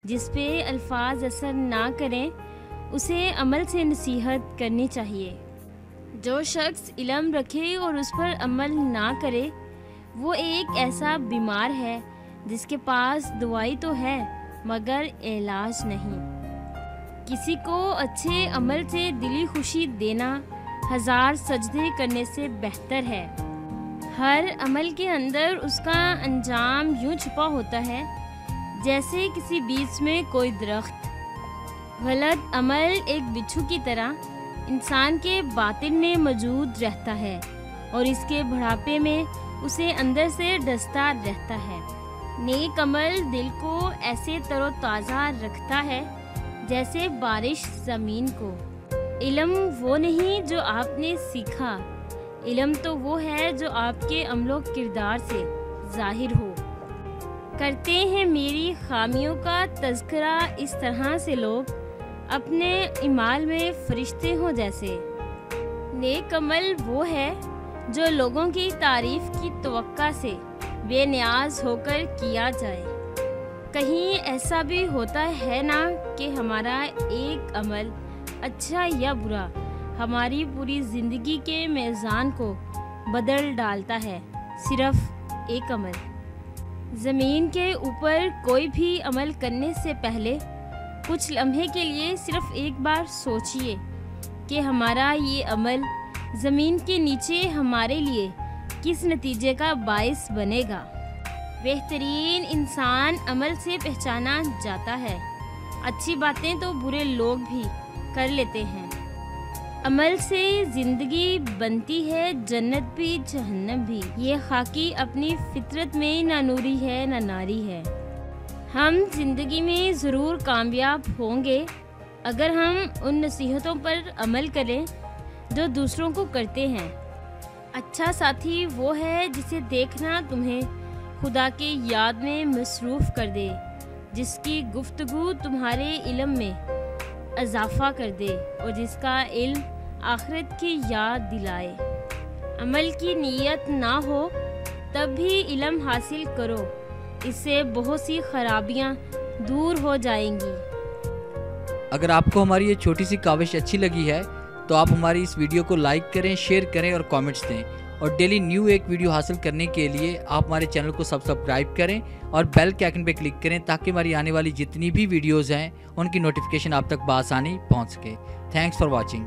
جس پہ الفاظ اثر نہ کریں اسے عمل سے نصیحت کرنی چاہیے۔ جو شخص علم رکھے اور اس پر عمل نہ کرے وہ ایک ایسا بیمار ہے جس کے پاس دوائی تو ہے مگر علاج نہیں۔ کسی کو اچھے عمل سے دلی خوشی دینا 1000 سجدے کرنے سے بہتر ہے۔ ہر عمل کے اندر اس کا انجام یوں چھپا ہوتا ہے جیسے کسی بیچ میں کوئی درخت۔ غلط عمل ایک بچھو کی طرح انسان کے باطن میں موجود رہتا ہے اور اس کے بڑھاپے میں اسے اندر سے ڈستا رہتا ہے۔ نیک عمل دل کو ایسے تر و تازہ رکھتا ہے جیسے بارش زمین کو۔ علم وہ نہیں جو آپ نے سیکھا، علم تو وہ ہے جو آپ کے عمل و کردار سے ظاہر ہو۔ کرتے ہیں میری خامیوں کا تذکرہ اس طرح سے لوگ اپنے اعمال میں فرشتے ہوں جیسے۔ نیک عمل وہ ہے جو لوگوں کی تعریف کی توقع سے بے نیاز ہو کر کیا جائے۔ کہیں ایسا بھی ہوتا ہے نا کہ ہمارا ایک عمل اچھا یا برا ہماری پوری زندگی کے میزان کو بدل ڈالتا ہے، صرف ایک عمل۔ زمین کے اوپر کوئی بھی عمل کرنے سے پہلے کچھ لمحے کے لیے صرف ایک بار سوچئے کہ ہمارا یہ عمل زمین کے نیچے ہمارے لیے کس نتیجے کا باعث بنے گا۔ بہترین انسان عمل سے پہچانا جاتا ہے۔ اچھی باتیں تو برے لوگ بھی کر لیتے ہیں۔ عمل سے زندگی بنتی ہے، جنت بھی جہنم بھی۔ یہ خاکی اپنی فطرت میں نہ نوری ہے نہ ناری ہے۔ ہم زندگی میں ضرور کامیاب ہوں گے اگر ہم ان نصیحتوں پر عمل کریں جو دوسروں کو کرتے ہیں۔ اچھا ساتھی وہ ہے جسے دیکھنا تمہیں خدا کے یاد میں مصروف کر دے، جس کی گفتگو تمہارے علم میں اضافہ کر دے اور جس کا علم آخرت کی یاد دلائے۔ عمل کی نیت نہ ہو تب بھی علم حاصل کرو، اس سے بہت سی خرابیاں دور ہو جائیں گی۔ اگر آپ کو ہماری یہ چھوٹی سی کاوش اچھی لگی ہے تو آپ ہماری اس ویڈیو کو لائک کریں، شیئر کریں اور کامنٹس دیں، اور ڈیلی نیو ایک ویڈیو حاصل کرنے کے لیے آپ ہمارے چینل کو سبسکرائب کریں اور بیل کے آئکن پہ کلک کریں تاکہ ہماری آنے والی جتنی بھی ویڈیوز ہیں ان کی نوٹیفیکیشن آپ تک بآسانی پہنچ سکے۔ Thanks for watching.